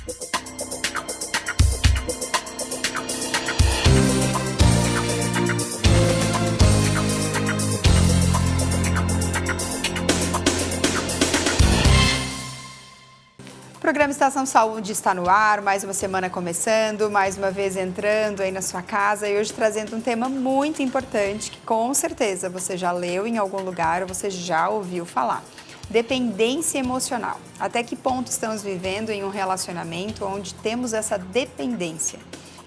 O programa Estação Saúde está no ar, mais uma semana começando, mais uma vez entrando aí na sua casa e hoje trazendo um tema muito importante que com certeza você já leu em algum lugar ou você já ouviu falar. Dependência emocional. Até que ponto estamos vivendo em um relacionamento onde temos essa dependência?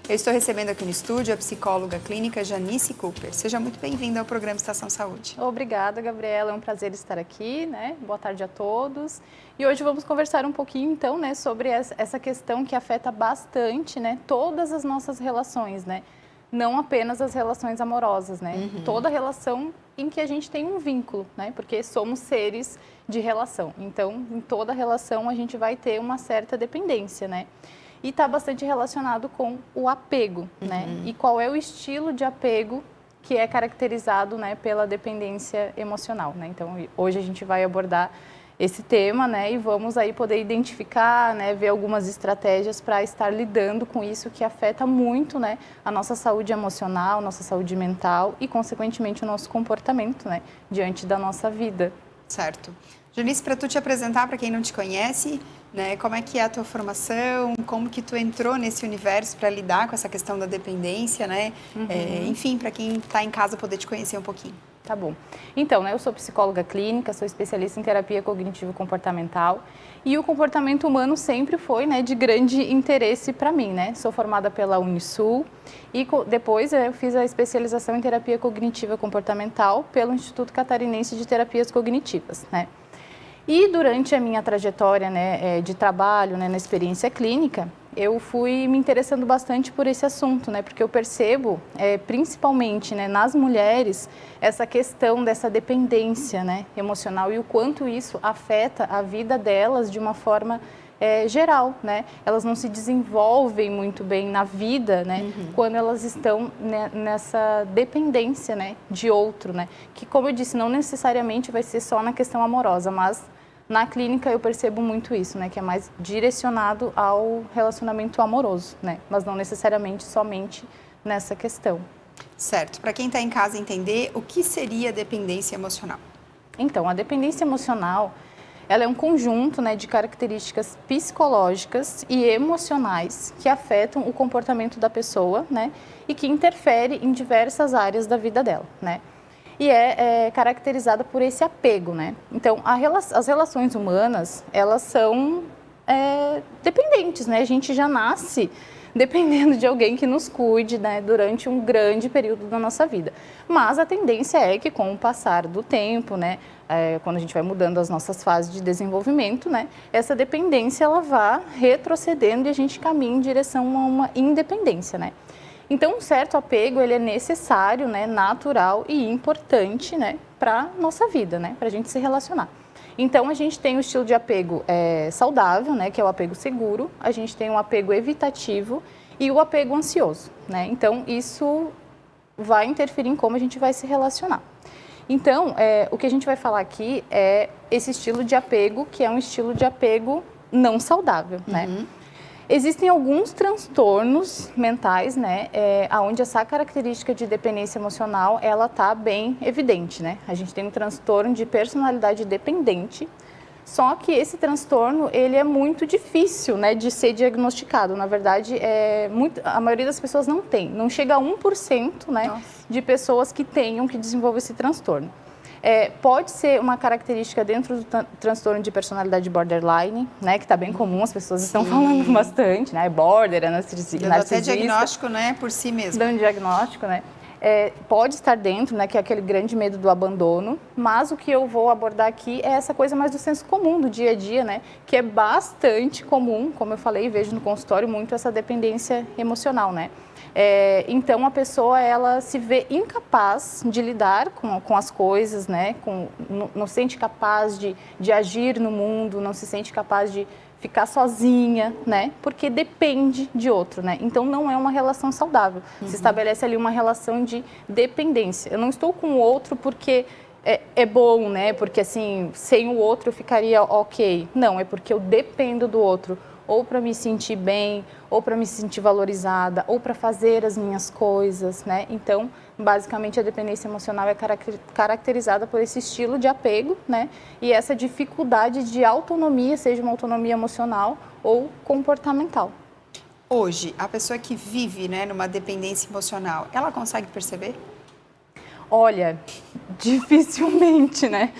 Eu estou recebendo aqui no estúdio a psicóloga clínica Janice Cooper. Seja muito bem-vinda ao programa Estação Saúde. Obrigada, Gabriela. É um prazer estar aqui, né? Boa tarde a todos. E hoje vamos conversar um pouquinho, então, né, sobre essa questão que afeta bastante, né, todas as nossas relações, né? Não apenas as relações amorosas, né? Toda relação em que a gente tem um vínculo, né? Porque somos seres de relação. Então, em toda relação a gente vai ter uma certa dependência, né? E está bastante relacionado com o apego, né? E qual é o estilo de apego que é caracterizado, né, pela dependência emocional, né? Então, hoje a gente vai abordar esse tema, né? E vamos aí poder identificar, né, ver algumas estratégias para estar lidando com isso que afeta muito, né, a nossa saúde emocional, nossa saúde mental e, consequentemente, o nosso comportamento, né, diante da nossa vida. Certo. Janice, para tu te apresentar, para quem não te conhece, né, como é que é a tua formação, como que tu entrou nesse universo para lidar com essa questão da dependência, né? Enfim, para quem está em casa poder te conhecer um pouquinho. Tá bom. Então, né, eu sou psicóloga clínica, sou especialista em terapia cognitivo-comportamental e o comportamento humano sempre foi, né, de grande interesse para mim, né? Sou formada pela Unisul e depois eu fiz a especialização em terapia cognitiva comportamental pelo Instituto Catarinense de Terapias Cognitivas, né? E durante a minha trajetória, né, de trabalho, né, na experiência clínica, eu fui me interessando bastante por esse assunto, né, porque eu percebo, principalmente, né, nas mulheres, essa questão dessa dependência, né, emocional e o quanto isso afeta a vida delas de uma forma geral, né? Elas não se desenvolvem muito bem na vida, né? Quando elas estão nessa dependência, né, de outro, né? Que, como eu disse, não necessariamente vai ser só na questão amorosa, mas na clínica eu percebo muito isso, né? Que é mais direcionado ao relacionamento amoroso, né? Mas não necessariamente somente nessa questão. Certo. Para quem está em casa entender, o que seria dependência emocional? Então, a dependência emocional, ela é um conjunto, né, de características psicológicas e emocionais que afetam o comportamento da pessoa, né, e que interfere em diversas áreas da vida dela, né. E é caracterizada por esse apego, né. Então, as relações humanas, elas são dependentes, né. A gente já nasce dependendo de alguém que nos cuide, né, durante um grande período da nossa vida. Mas a tendência é que, com o passar do tempo, né, quando a gente vai mudando as nossas fases de desenvolvimento, né, essa dependência ela vá retrocedendo e a gente caminha em direção a uma independência, né. Então, um certo apego, ele é necessário, né, natural e importante, né, para a nossa vida, né, para a gente se relacionar. Então, a gente tem o estilo de apego saudável, né, que é o apego seguro, a gente tem o apego evitativo e o apego ansioso, né. Então, isso vai interferir em como a gente vai se relacionar. Então, o que a gente vai falar aqui é esse estilo de apego, que é um estilo de apego não saudável, né. Existem alguns transtornos mentais, né, onde essa característica de dependência emocional, ela tá bem evidente, né. A gente tem um transtorno de personalidade dependente, só que esse transtorno, ele é muito difícil, né, de ser diagnosticado. Na verdade, a maioria das pessoas não tem, não chega a 1%, né, de pessoas que tenham que desenvolver esse transtorno. Pode ser uma característica dentro do transtorno de personalidade borderline, né, que está bem comum, as pessoas estão falando bastante, né, border, narcisista. Dando até diagnóstico, né, por si mesmo. Dando diagnóstico, né. Pode estar dentro, né, que é aquele grande medo do abandono, mas o que eu vou abordar aqui é essa coisa mais do senso comum, do dia a dia, né, que é bastante comum, como eu falei, vejo no consultório muito essa dependência emocional, né. Então, a pessoa, ela se vê incapaz de lidar com as coisas, né, não se sente capaz de agir no mundo, não se sente capaz de ficar sozinha, né, porque depende de outro, né, então não é uma relação saudável, se estabelece ali uma relação de dependência. Eu não estou com o outro porque é bom, né, porque assim, sem o outro eu ficaria ok, não, é porque eu dependo do outro. ou para me sentir bem, ou para me sentir valorizada, ou para fazer as minhas coisas, né? Então, basicamente, a dependência emocional é caracterizada por esse estilo de apego, né? E essa dificuldade de autonomia, seja uma autonomia emocional ou comportamental. Hoje, a pessoa que vive, né, numa dependência emocional, ela consegue perceber? Olha, dificilmente, né?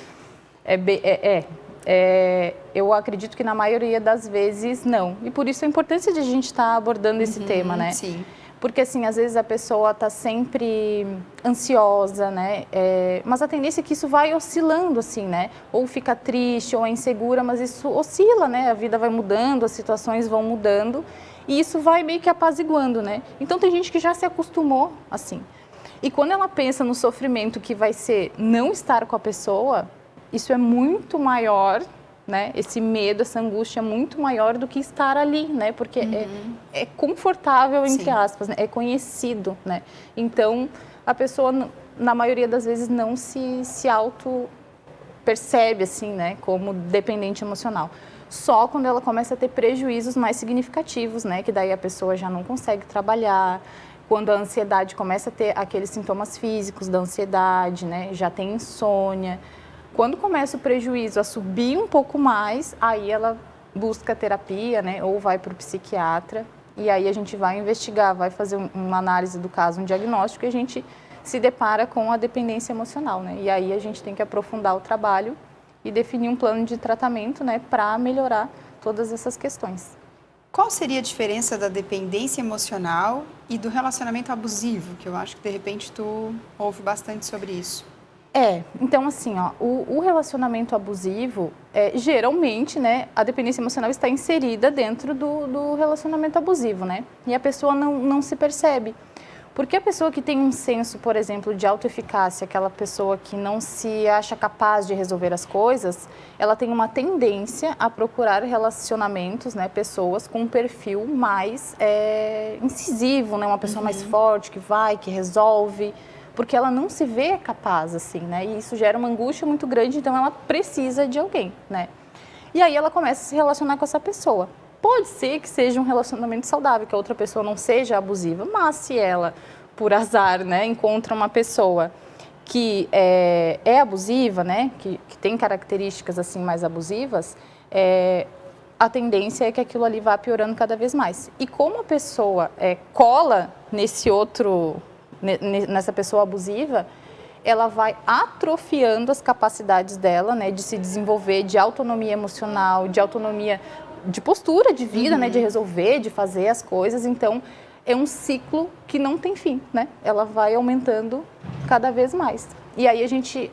Eu acredito que na maioria das vezes não. E por isso a importância de a gente estar abordando esse tema, né? Sim. Porque, assim, às vezes a pessoa está sempre ansiosa, né? Mas a tendência é que isso vai oscilando, assim, né? Ou fica triste, ou é insegura, mas isso oscila, né? A vida vai mudando, as situações vão mudando. E isso vai meio que apaziguando, né? Então, tem gente que já se acostumou, assim. E quando ela pensa no sofrimento que vai ser não estar com a pessoa, isso é muito maior, né? Esse medo, essa angústia é muito maior do que estar ali, né? Porque é confortável, entre aspas, né? É conhecido, né? Então, a pessoa, na maioria das vezes, não se auto-percebe, assim, né? Como dependente emocional. Só quando ela começa a ter prejuízos mais significativos, né? Que daí a pessoa já não consegue trabalhar, quando a ansiedade começa a ter aqueles sintomas físicos da ansiedade, né? Já tem insônia. Quando começa o prejuízo a subir um pouco mais, aí ela busca terapia, né? Ou vai para o psiquiatra. E aí a gente vai investigar, vai fazer uma análise do caso, um diagnóstico, e a gente se depara com a dependência emocional, né? E aí a gente tem que aprofundar o trabalho e definir um plano de tratamento, né? Para melhorar todas essas questões. Qual seria a diferença da dependência emocional e do relacionamento abusivo? Que eu acho que, de repente, tu ouve bastante sobre isso. Então assim, ó, o relacionamento abusivo, geralmente, né, a dependência emocional está inserida dentro do relacionamento abusivo, né? E a pessoa não se percebe. Porque a pessoa que tem um senso, por exemplo, de autoeficácia, aquela pessoa que não se acha capaz de resolver as coisas, ela tem uma tendência a procurar relacionamentos, né, pessoas com um perfil mais incisivo, né, uma pessoa mais forte, que vai, que resolve, porque ela não se vê capaz, assim, né, e isso gera uma angústia muito grande, então ela precisa de alguém, né. E aí ela começa a se relacionar com essa pessoa. Pode ser que seja um relacionamento saudável, que a outra pessoa não seja abusiva, mas se ela, por azar, né, encontra uma pessoa que é abusiva, né, que tem características assim mais abusivas, a tendência é que aquilo ali vá piorando cada vez mais. E como a pessoa cola nessa pessoa abusiva, ela vai atrofiando as capacidades dela, né, de se desenvolver, de autonomia emocional, de autonomia de postura de vida, né, de resolver, de fazer as coisas. Então, é um ciclo que não tem fim, né? Ela vai aumentando cada vez mais. E aí a gente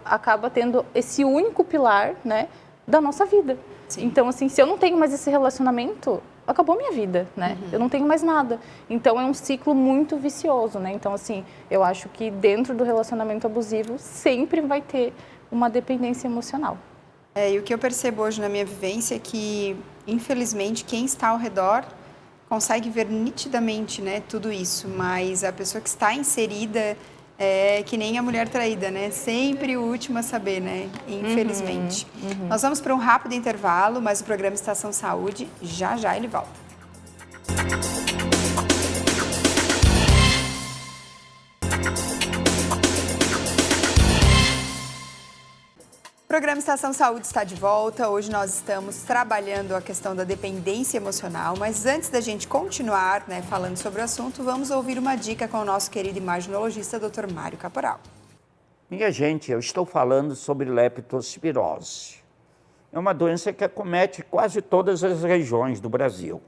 acaba tendo esse único pilar, né, da nossa vida. Sim. Então, assim, se eu não tenho mais esse relacionamento, acabou minha vida, né? Eu não tenho mais nada. Então, é um ciclo muito vicioso, né? Então, assim, eu acho que dentro do relacionamento abusivo sempre vai ter uma dependência emocional. E o que eu percebo hoje na minha vivência é que, infelizmente, quem está ao redor consegue ver nitidamente, né, tudo isso, mas a pessoa que está inserida é que nem a mulher traída, né? Sempre o último a saber, né? Infelizmente. Nós vamos para um rápido intervalo, mas o programa Estação Saúde, já já ele volta. O programa Estação Saúde está de volta. Hoje nós estamos trabalhando a questão da dependência emocional, mas antes da gente continuar, né, falando sobre o assunto, vamos ouvir uma dica com o nosso querido imaginologista, Dr. Mário Caporal. Minha gente, eu estou falando sobre leptospirose. É uma doença que acomete quase todas as regiões do Brasil.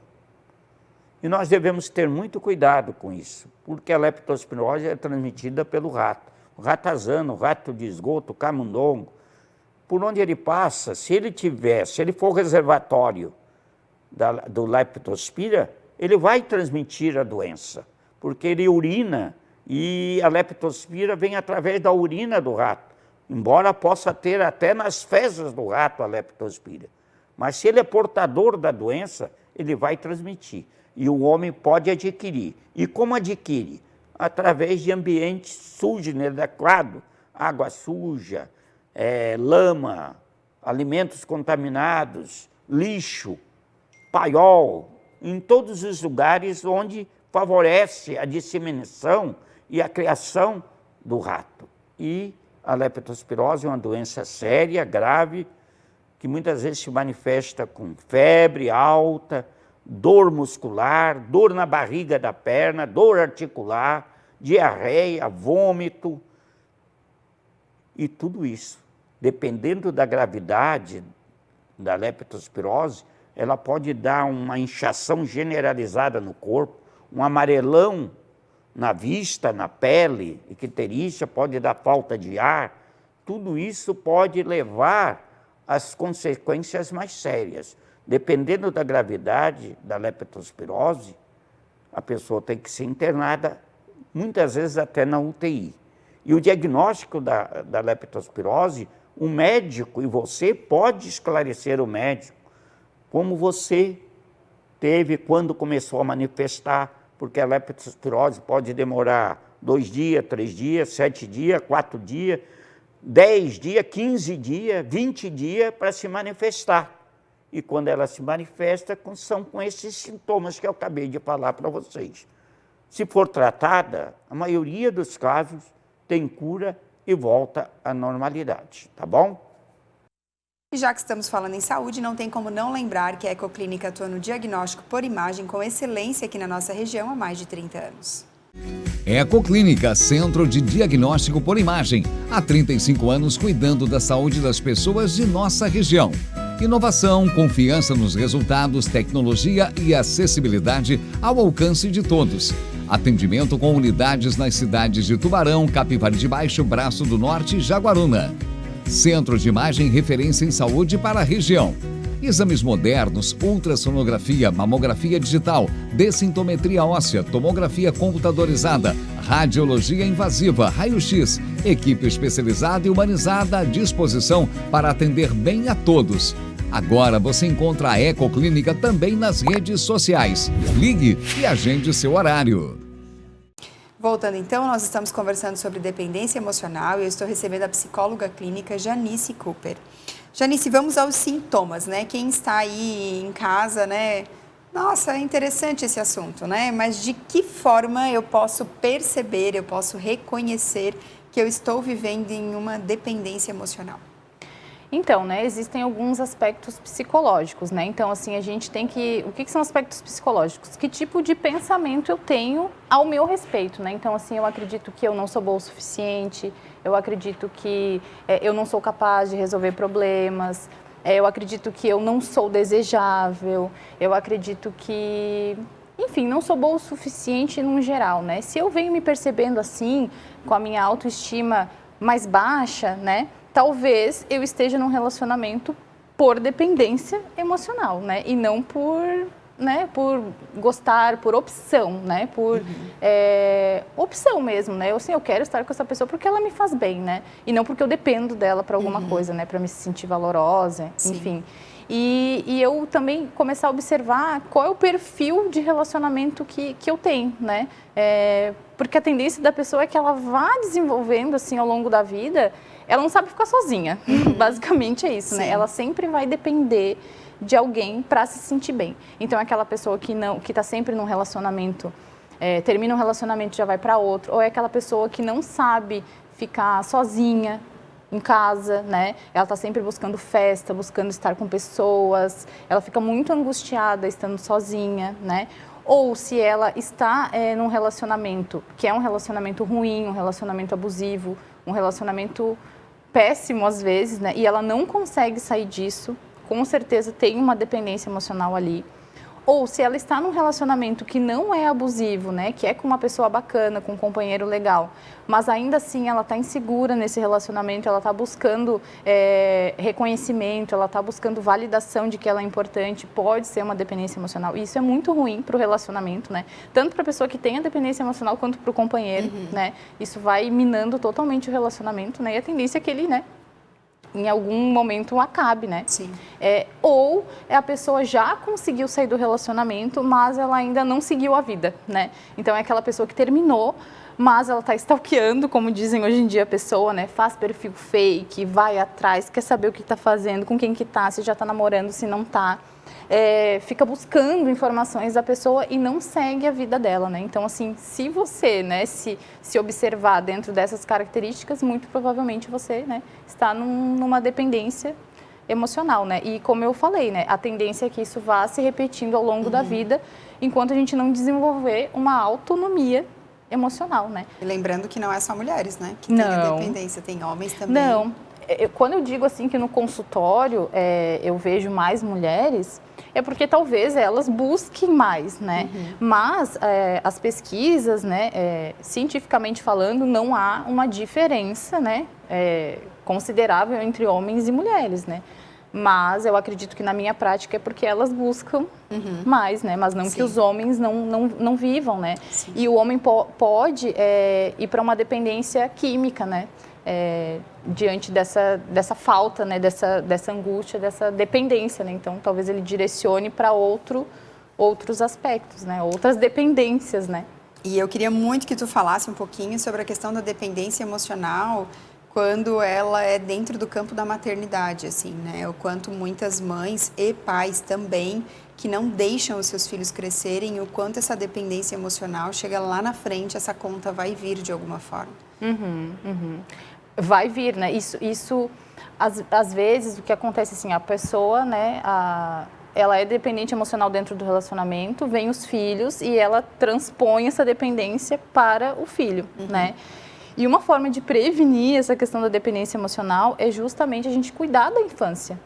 E nós devemos ter muito cuidado com isso, porque a leptospirose é transmitida pelo rato. O ratazano, o rato de esgoto, o camundongo. Por onde ele passa, se ele for reservatório do leptospira, ele vai transmitir a doença, porque ele urina e a leptospira vem através da urina do rato, embora possa ter até nas fezes do rato a leptospira. Mas se ele é portador da doença, ele vai transmitir. E o homem pode adquirir. E como adquire? Através de ambiente sujo, inadequado, água suja, lama, alimentos contaminados, lixo. paiol, em todos os lugares onde favorece a disseminação e a criação do rato. E a leptospirose é uma doença séria, grave, que muitas vezes se manifesta com febre alta, dor muscular, dor na barriga da perna, dor articular, diarreia, vômito. E tudo isso, dependendo da gravidade da leptospirose, ela pode dar uma inchação generalizada no corpo, um amarelão na vista, na pele, icterícia, pode dar falta de ar. Tudo isso pode levar às consequências mais sérias. Dependendo da gravidade da leptospirose, a pessoa tem que ser internada, muitas vezes até na UTI. E o diagnóstico da leptospirose, o médico e você pode esclarecer o médico como você teve quando começou a manifestar, porque a leptospirose pode demorar 2 dias, 3 dias, 7 dias, 4 dias, 10 dias, 15 dias, 20 dias para se manifestar. E quando ela se manifesta, são com esses sintomas que eu acabei de falar para vocês. Se for tratada, a maioria dos casos tem cura e volta à normalidade, tá bom? E já que estamos falando em saúde, não tem como não lembrar que a Ecoclínica atua no diagnóstico por imagem com excelência aqui na nossa região há mais de 30 anos. Ecoclínica, Centro de Diagnóstico por Imagem. Há 35 anos cuidando da saúde das pessoas de nossa região. Inovação, confiança nos resultados, tecnologia e acessibilidade ao alcance de todos. Atendimento com unidades nas cidades de Tubarão, Capivari de Baixo, Braço do Norte e Jaguaruna. Centro de Imagem referência em saúde para a região. Exames modernos, ultrassonografia, mamografia digital, dessintometria óssea, tomografia computadorizada, radiologia invasiva, raio-x, equipe especializada e humanizada à disposição para atender bem a todos. Agora você encontra a Ecoclínica também nas redes sociais. Ligue e agende seu horário. Voltando então, nós estamos conversando sobre dependência emocional e eu estou recebendo a psicóloga clínica Janice Cooper. Janice, vamos aos sintomas, né? Quem está aí em casa, né? Nossa, é interessante esse assunto, né? Mas de que forma eu posso perceber, eu posso reconhecer que eu estou vivendo em uma dependência emocional? Então, né, existem alguns aspectos psicológicos, né? Então, assim, a gente tem que... O que são aspectos psicológicos? Que tipo de pensamento eu tenho ao meu respeito, né? Então, assim, eu acredito que eu não sou boa o suficiente, eu acredito que eu não sou capaz de resolver problemas, eu acredito que eu não sou desejável, eu acredito que... Enfim, não sou boa o suficiente no geral, né? Se eu venho me percebendo assim, com a minha autoestima mais baixa, né? Talvez eu esteja num relacionamento por dependência emocional, né? E não por gostar, por opção, né? Por opção mesmo, né? Eu quero estar com essa pessoa porque ela me faz bem, né? E não porque eu dependo dela para alguma coisa, né? Para me sentir valorosa, enfim. E eu também começar a observar qual é o perfil de relacionamento que eu tenho, né? Porque a tendência da pessoa é que ela vá desenvolvendo, assim, ao longo da vida, ela não sabe ficar sozinha. Basicamente é isso, né? Ela sempre vai depender de alguém para se sentir bem. Então, aquela pessoa que está sempre num relacionamento, termina um relacionamento e já vai para outro, ou é aquela pessoa que não sabe ficar sozinha em casa, né? Ela está sempre buscando festa, buscando estar com pessoas, ela fica muito angustiada estando sozinha, né? Ou se ela está num relacionamento que é um relacionamento ruim, um relacionamento abusivo, um relacionamento péssimo às vezes, né? E ela não consegue sair disso, com certeza tem uma dependência emocional ali. Ou se ela está num relacionamento que não é abusivo, né? Que é com uma pessoa bacana, com um companheiro legal, mas ainda assim ela está insegura nesse relacionamento, ela está buscando reconhecimento, ela está buscando validação de que ela é importante, pode ser uma dependência emocional. E isso é muito ruim para o relacionamento, né? Tanto para a pessoa que tem a dependência emocional quanto para o companheiro, né? Isso vai minando totalmente o relacionamento, né? E a tendência é que ele, né? Em algum momento acabe, né? Sim. Ou a pessoa já conseguiu sair do relacionamento, mas ela ainda não seguiu a vida, né? Então é aquela pessoa que terminou, mas ela está stalkeando, como dizem hoje em dia a pessoa, né? Faz perfil fake, vai atrás, quer saber o que está fazendo, com quem que tá, se já está namorando, se não está. fica buscando informações da pessoa e não segue a vida dela, né? Então, assim, se você, né, se observar dentro dessas características, muito provavelmente você, né, está numa dependência emocional, né? E como eu falei, né, a tendência é que isso vá se repetindo ao longo da vida, enquanto a gente não desenvolver uma autonomia emocional, né? E lembrando que não é só mulheres, né, que tem a dependência, tem homens também. Não. Quando eu digo assim que no consultório eu vejo mais mulheres, é porque talvez elas busquem mais, né? Mas as pesquisas, né, cientificamente falando, não há uma diferença, né, considerável entre homens e mulheres, né? Mas eu acredito que na minha prática é porque elas buscam mais, né? Mas não que os homens não vivam, né? Sim. E o homem pode ir para uma dependência química, né? Diante dessa falta, né? Dessa angústia, dessa dependência, né? Então, talvez ele direcione para outros aspectos, né? Outras dependências, né? E eu queria muito que tu falasse um pouquinho sobre a questão da dependência emocional quando ela é dentro do campo da maternidade, assim, né? O quanto muitas mães e pais também que não deixam os seus filhos crescerem e o quanto essa dependência emocional chega lá na frente, essa conta vai vir de alguma forma. Vai vir, né? Isso às vezes, o que acontece assim, a pessoa, né, ela é dependente emocional dentro do relacionamento, vem os filhos e ela transpõe essa dependência para o filho, né? E uma forma de prevenir essa questão da dependência emocional é justamente a gente cuidar da infância,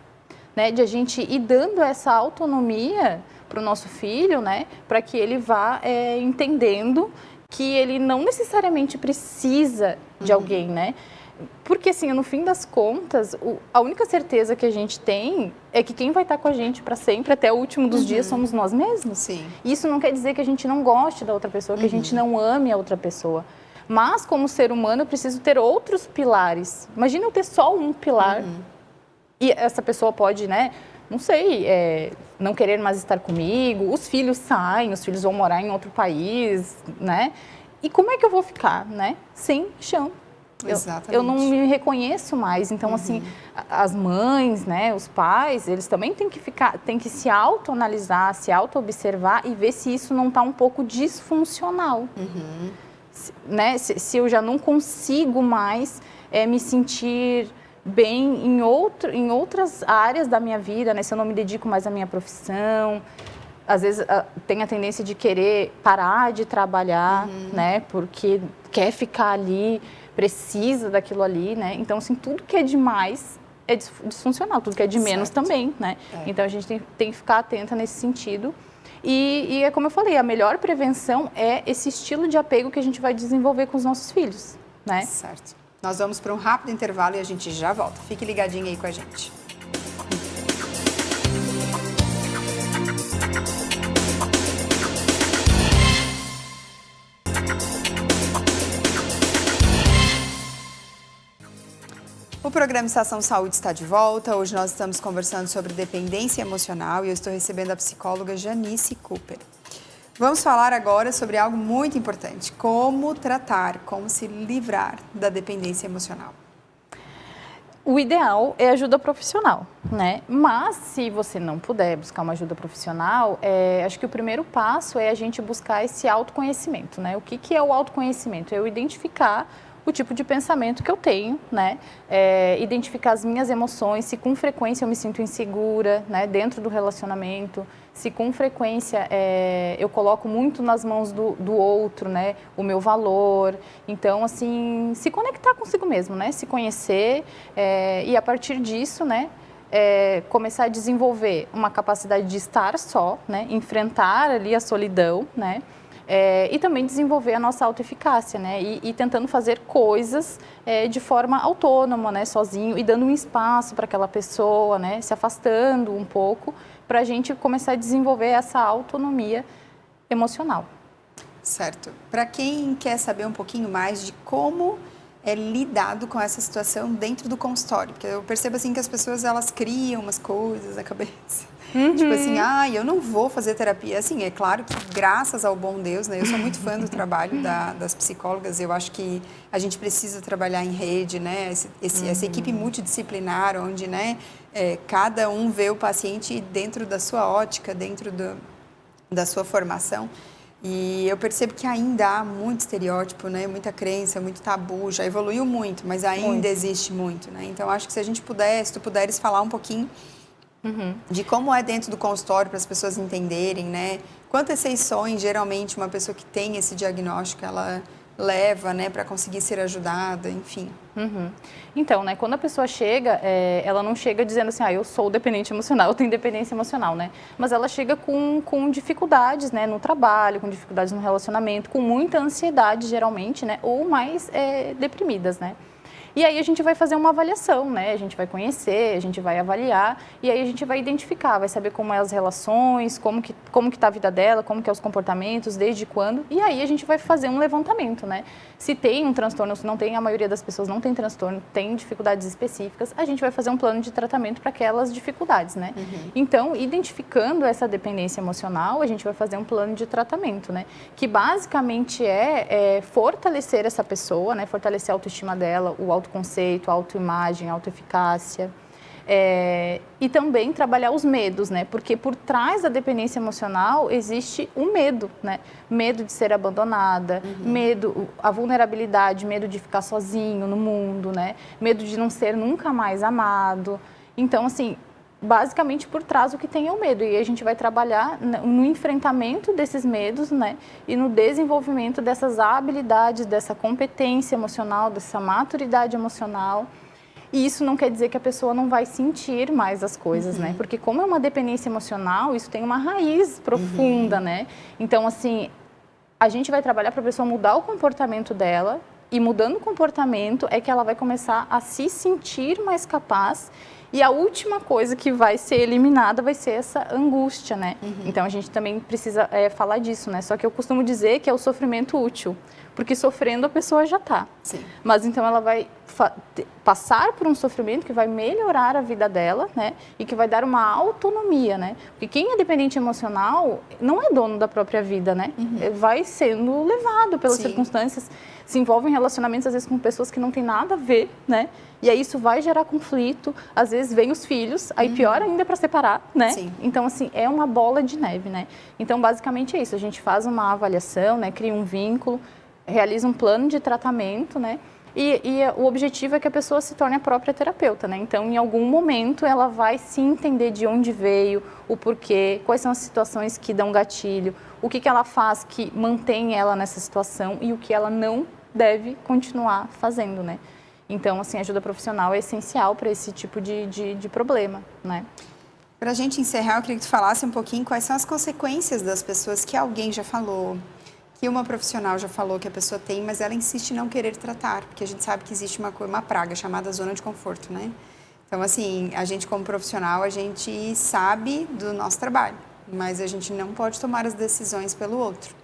né? De a gente ir dando essa autonomia para o nosso filho, né? Para que ele vá entendendo que ele não necessariamente precisa de alguém, né? Porque, assim, no fim das contas, a única certeza que a gente tem é que quem vai estar com a gente para sempre, até o último dos dias, somos nós mesmos. Sim. Isso não quer dizer que a gente não goste da outra pessoa, que a gente não ame a outra pessoa. Mas, como ser humano, eu preciso ter outros pilares. Imagina eu ter só um pilar e essa pessoa pode, né, não sei, não querer mais estar comigo, os filhos saem, os filhos vão morar em outro país, né? E como é que eu vou ficar, né? Sem chão. Eu não me reconheço mais. Então, assim, as mães, né, os pais, eles também têm que se autoanalisar, se auto-observar e ver se isso não está um pouco disfuncional. Né? Se eu já não consigo mais me sentir bem em outras áreas da minha vida, né? Se eu não me dedico mais à minha profissão, às vezes tem a tendência de querer parar de trabalhar, né? Porque quer ficar ali, precisa daquilo ali, né? Então, assim, tudo que é demais é disfuncional, tudo que é de menos também, né? Então, a gente tem que ficar atenta nesse sentido. E é como eu falei, a melhor prevenção é esse estilo de apego que a gente vai desenvolver com os nossos filhos, né? Certo. Nós vamos para um rápido intervalo e a gente já volta. Fique ligadinho aí com a gente. O programa Estação Saúde está de volta. Hoje nós estamos conversando sobre dependência emocional e eu estou recebendo a psicóloga Janice Cooper. Vamos falar agora sobre algo muito importante, como tratar, como se livrar da dependência emocional. O ideal é ajuda profissional, né? Mas se você não puder buscar uma ajuda profissional, acho que o primeiro passo é a gente buscar esse autoconhecimento, né? O que é o autoconhecimento? É eu identificar o tipo de pensamento que eu tenho, né? Identificar as minhas emoções, se com frequência eu me sinto insegura, né? Dentro do relacionamento, se com frequência eu coloco muito nas mãos do outro, né? O meu valor. Então, assim, se conectar consigo mesmo, né? Se conhecer e a partir disso, né? Começar a desenvolver uma capacidade de estar só, né? Enfrentar ali a solidão, né? E também desenvolver a nossa autoeficácia, né? E tentando fazer coisas de forma autônoma, né? Sozinho e dando um espaço para aquela pessoa, né? Se afastando um pouco para a gente começar a desenvolver essa autonomia emocional. Certo. Para quem quer saber um pouquinho mais de como é lidado com essa situação dentro do consultório, porque eu percebo assim que as pessoas elas criam umas coisas na cabeça Tipo assim, eu não vou fazer terapia. Assim, é claro que graças ao bom Deus, né? Eu sou muito fã do trabalho das psicólogas. Eu acho que a gente precisa trabalhar em rede, né? Essa equipe multidisciplinar, onde, né? Cada um vê o paciente dentro da sua ótica, dentro da sua formação. E eu percebo que ainda há muito estereótipo, né? Muita crença, muito tabu. Já evoluiu muito, mas ainda existe muito, né? Então, acho que se tu puderes falar um pouquinho de como é dentro do consultório para as pessoas entenderem, né? Quantas sessões, geralmente, uma pessoa que tem esse diagnóstico, ela leva, né? Para conseguir ser ajudada, enfim. Então, né, quando a pessoa chega, ela não chega dizendo assim, eu sou dependente emocional, eu tenho dependência emocional, né? Mas ela chega com dificuldades, né, no trabalho, com dificuldades no relacionamento, com muita ansiedade, geralmente, né, ou mais deprimidas, né? E aí a gente vai fazer uma avaliação, né? A gente vai conhecer, a gente vai avaliar e aí a gente vai identificar, vai saber como é as relações, como que tá a vida dela, como que é os comportamentos, desde quando. E aí a gente vai fazer um levantamento, né? Se tem um transtorno, se não tem, a maioria das pessoas não tem transtorno, tem dificuldades específicas, a gente vai fazer um plano de tratamento para aquelas dificuldades, né? Então, identificando essa dependência emocional, a gente vai fazer um plano de tratamento, né? Que basicamente é fortalecer essa pessoa, né? Fortalecer a autoestima dela, o autoconceito, a autoimagem, a autoeficácia. E também trabalhar os medos, né? Porque por trás da dependência emocional existe o medo, né? Medo de ser abandonada, medo, a vulnerabilidade, medo de ficar sozinho no mundo, né? Medo de não ser nunca mais amado. Então, assim, basicamente por trás o que tem é o medo. E a gente vai trabalhar no enfrentamento desses medos, né? E no desenvolvimento dessas habilidades, dessa competência emocional, dessa maturidade emocional. E isso não quer dizer que a pessoa não vai sentir mais as coisas, né? Porque como é uma dependência emocional, isso tem uma raiz profunda, né? Então, assim, a gente vai trabalhar para a pessoa mudar o comportamento dela e mudando o comportamento é que ela vai começar a se sentir mais capaz. E a última coisa que vai ser eliminada vai ser essa angústia, né? Então, a gente também precisa falar disso, né? Só que eu costumo dizer que é o sofrimento útil, porque sofrendo a pessoa já está. Mas então ela vai passar por um sofrimento que vai melhorar a vida dela, né? E que vai dar uma autonomia, né? Porque quem é dependente emocional não é dono da própria vida, né? Vai sendo levado pelas circunstâncias, se envolve em relacionamentos, às vezes, com pessoas que não tem nada a ver, né? E aí isso vai gerar conflito, às vezes vem os filhos, aí pior ainda para separar, né? Então, assim, é uma bola de neve, né? Então, basicamente é isso, a gente faz uma avaliação, né? Cria um vínculo, realiza um plano de tratamento, né? E o objetivo é que a pessoa se torne a própria terapeuta, né? Então, em algum momento, ela vai se entender de onde veio, o porquê, quais são as situações que dão gatilho, o que ela faz que mantém ela nessa situação e o que ela não deve continuar fazendo, né? Então, assim, a ajuda profissional é essencial para esse tipo de problema, né? Para a gente encerrar, eu queria que tu falasse um pouquinho quais são as consequências das pessoas que alguém já falou, que uma profissional já falou que a pessoa tem, mas ela insiste em não querer tratar, porque a gente sabe que existe uma praga chamada zona de conforto, né? Então, assim, a gente como profissional, a gente sabe do nosso trabalho, mas a gente não pode tomar as decisões pelo outro.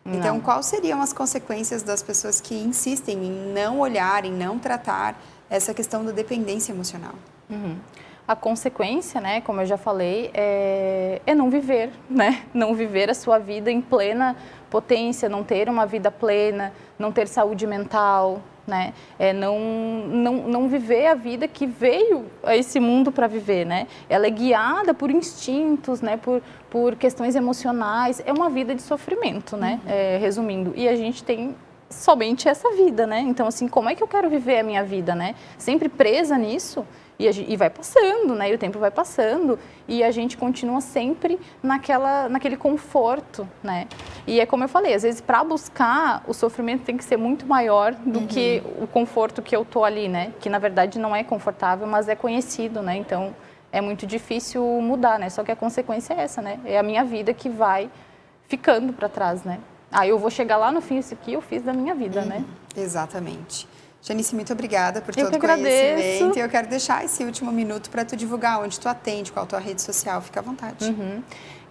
Então, quais seriam as consequências das pessoas que insistem em não olhar, em não tratar essa questão da dependência emocional? A consequência, né, como eu já falei, é não viver, né? Não viver a sua vida em plena potência, não ter uma vida plena, não ter saúde mental, né? Não viver a vida que veio a esse mundo para viver, né? Ela é guiada por instintos, né? Por questões emocionais. É uma vida de sofrimento, né? Resumindo. E a gente tem somente essa vida, né? Então, assim, como é que eu quero viver a minha vida, né? Sempre presa nisso. E vai passando, né? E o tempo vai passando e a gente continua sempre naquele conforto, né? E é como eu falei, às vezes para buscar o sofrimento tem que ser muito maior do que o conforto que eu tô ali, né? Que na verdade não é confortável, mas é conhecido, né? Então é muito difícil mudar, né? Só que a consequência é essa, né? É a minha vida que vai ficando para trás, né? Eu vou chegar lá no fim, isso aqui eu fiz da minha vida, né? Exatamente. Janice, muito obrigada por todo o conhecimento. E eu quero deixar esse último minuto para tu divulgar onde tu atende, qual a tua rede social. Fica à vontade.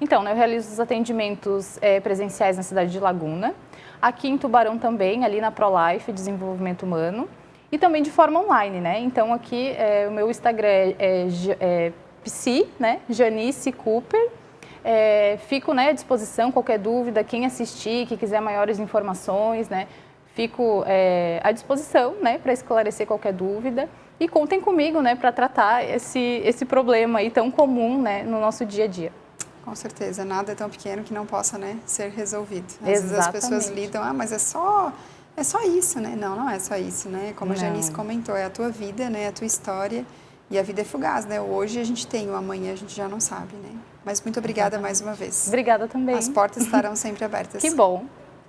Então, né, eu realizo os atendimentos presenciais na cidade de Laguna, aqui em Tubarão também, ali na ProLife, Desenvolvimento Humano, e também de forma online, né? Então, aqui o meu Instagram é psi, né, Janice Cooper. Fico, né, à disposição, qualquer dúvida, quem assistir, que quiser maiores informações, né, fico à disposição, né, para esclarecer qualquer dúvida. E contem comigo, né, para tratar esse problema aí tão comum, né, no nosso dia a dia. Com certeza, nada é tão pequeno que não possa, né, ser resolvido. Às Exatamente. vezes as pessoas lidam, mas é só isso, né? Não é só isso, né? Como a Janice comentou, é a tua vida, né, a tua história, e a vida é fugaz, né? Hoje a gente tem, o amanhã a gente já não sabe, né? Mas muito obrigada mais uma vez. Obrigada também. As portas estarão sempre abertas. Que bom.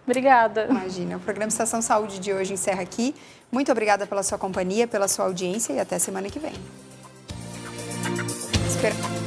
Obrigada. Imagina, o programa Estação Saúde de hoje encerra aqui. Muito obrigada pela sua companhia, pela sua audiência e até semana que vem. Espero...